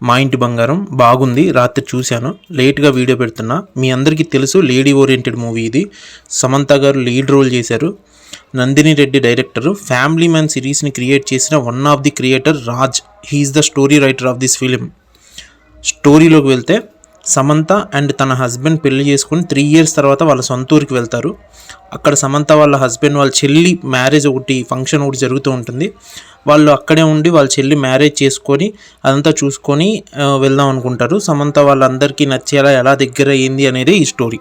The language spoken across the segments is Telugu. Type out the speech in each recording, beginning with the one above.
మా ఇంటి బంగారం బాగుంది. రాత్రి చూశాను, లేట్గా వీడియో పెడుతున్నా. మీ అందరికీ తెలుసు, లేడీ ఓరియంటెడ్ మూవీ ఇది. సమంత గారు లీడ్ రోల్ చేశారు. Nandini Reddy director. Family man సిరీస్ని క్రియేట్ చేసిన one of the creator Raj. He's the story writer of this film. స్టోరీలోకి వెళ్తే, సమంత అండ్ తన హస్బెండ్ పెళ్లి చేసుకుని 3 years తర్వాత వాళ్ళ సొంత ఊరికి వెళ్తారు. అక్కడ సమంత వాళ్ళ హస్బెండ్ వాళ్ళ చెల్లి మ్యారేజ్ ఫంక్షన్ ఒకటి జరుగుతూ ఉంటుంది. వాళ్ళు అక్కడే ఉండి వాళ్ళ చెల్లి మ్యారేజ్ చేసుకొని అదంతా చూసుకొని వెళ్దాం అనుకుంటారు. సమంత వాళ్ళందరికీ నచ్చేలా ఎలా దగ్గర అయ్యింది అనేది ఈ story.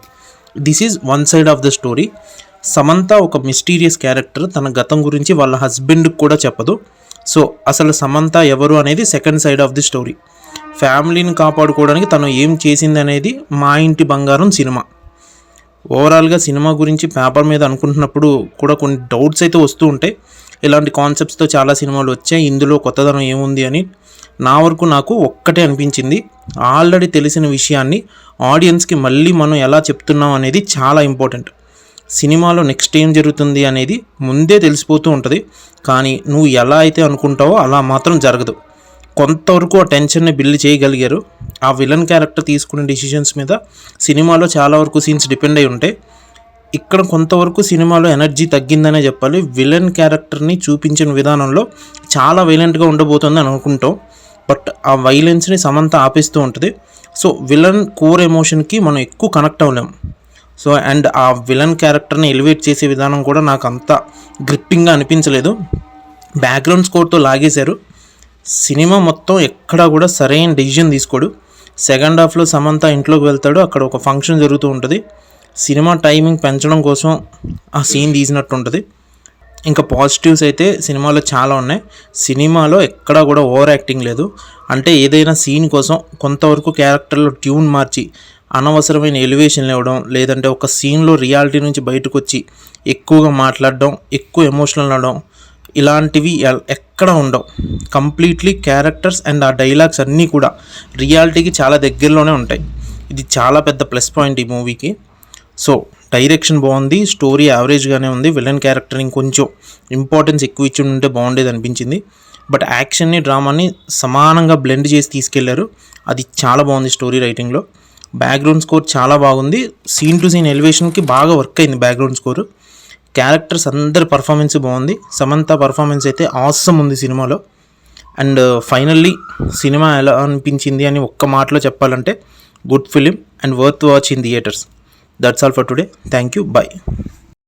This is one side of the story. Samantha ఒక మిస్టీరియస్ క్యారెక్టర్. తన గతం గురించి వాళ్ళ హస్బెండ్కి కూడా చెప్పదు. సో అసలు సమంత ఎవరు అనేది second side of the story. ఫ్యామిలీని కాపాడుకోవడానికి తను ఏం చేసింది అనేది మా ఇంటి బంగారం సినిమా. ఓవరాల్గా సినిమా గురించి పేపర్ మీద అనుకుంటున్నప్పుడు కూడా కొన్ని డౌట్స్ అయితే వస్తూ ఉంటాయి. ఇలాంటి కాన్సెప్ట్స్తో చాలా సినిమాలు వచ్చాయి, ఇందులో కొత్తదనం ఏముంది అని. నా వరకు నాకు ఒక్కటే అనిపించింది, ఆల్రెడీ తెలిసిన విషయాన్ని ఆడియన్స్కి మళ్ళీ మనం ఎలా చెప్తున్నాం అనేది చాలా ఇంపార్టెంట్. సినిమాలో నెక్స్ట్ ఏం జరుగుతుంది అనేది ముందే తెలిసిపోతూ ఉంటుంది, కానీ నువ్వు ఎలా అయితే అనుకుంటావో అలా మాత్రం జరగదు. కొంతవరకు ఆ టెన్షన్ని బిల్డ్ చేయగలిగారు. ఆ విలన్ క్యారెక్టర్ తీసుకునే డిసిషన్స్ మీద సినిమాలో చాలా వరకు సీన్స్ డిపెండ్ అయి ఉంటాయి. ఇక్కడ కొంతవరకు సినిమాలో ఎనర్జీ తగ్గిందనే చెప్పాలి. విలన్ క్యారెక్టర్ని చూపించిన విధానంలో చాలా వైలెంట్గా ఉండబోతుంది అని అనుకుంటాం, బట్ ఆ వైలెన్స్ని సమంత ఆపేస్తూ ఉంటుంది. సో విలన్ కోర్ ఎమోషన్కి మనం ఎక్కువ కనెక్ట్ అవ్వలేం. సో అండ్ ఆ విలన్ క్యారెక్టర్ని ఎలివేట్ చేసే విధానం కూడా నాకు అంత గ్రిప్పింగ్గా అనిపించలేదు. బ్యాక్గ్రౌండ్ స్కోర్తో లాగేశారు. సినిమా మొత్తం ఎక్కడా కూడా సరైన డెసిషన్ తీసుకోడు. సెకండ్ హాఫ్లో సమంత ఇంట్లోకి వెళ్తాడు, అక్కడ ఒక ఫంక్షన్ జరుగుతూ ఉంటుంది. సినిమా టైమింగ్ పెంచడం కోసం ఆ సీన్ తీసినట్టు ఉంటుంది. ఇంకా పాజిటివ్స్ అయితే సినిమాలో చాలా ఉన్నాయి. సినిమాలో ఎక్కడా కూడా ఓవర్ యాక్టింగ్ లేదు. అంటే ఏదైనా సీన్ కోసం కొంతవరకు క్యారెక్టర్లో ట్యూన్ మార్చి అనవసరమైన ఎలివేషన్లు ఇవ్వడం, లేదంటే ఒక సీన్లో రియాలిటీ నుంచి బయటకు వచ్చి ఎక్కువగా మాట్లాడడం, ఎక్కువ ఎమోషనల్ అవ్వడం, ఇలాంటివి ఎక్కడ ఉండవు. కంప్లీట్లీ క్యారెక్టర్స్ అండ్ ఆ డైలాగ్స్ అన్నీ కూడా రియాలిటీకి చాలా దగ్గరలోనే ఉంటాయి. ఇది చాలా పెద్ద ప్లస్ పాయింట్ ఈ మూవీకి. సో డైరెక్షన్ బాగుంది, స్టోరీ యావరేజ్గానే ఉంది. విలన్ క్యారెక్టర్ ఇంకొంచెం ఇంపార్టెన్స్ ఎక్కువ ఇచ్చి ఉంటే బాగుండేది అనిపించింది. బట్ యాక్షన్ని డ్రామాని సమానంగా బ్లెండ్ చేసి తీసుకెళ్లారు. అది చాలా బాగుంది స్టోరీ రైటింగ్లో. బ్యాక్గ్రౌండ్ స్కోర్ చాలా బాగుంది. సీన్ టు సీన్ ఎలివేషన్కి బాగా వర్క్ అయింది బ్యాక్గ్రౌండ్ స్కోరు. క్యారెక్టర్స్ అందరి పర్ఫార్మెన్స్ బాగుంది. సమంత పర్ఫార్మెన్స్ అయితే ఆసమ్ ఉంది సినిమాలో. అండ్ ఫైనల్లీ సినిమా ఎలా అనిపించింది అని ఒక్క మాటలో చెప్పాలంటే, good film and worth watch in theatres. That's all for today. Thank you. By.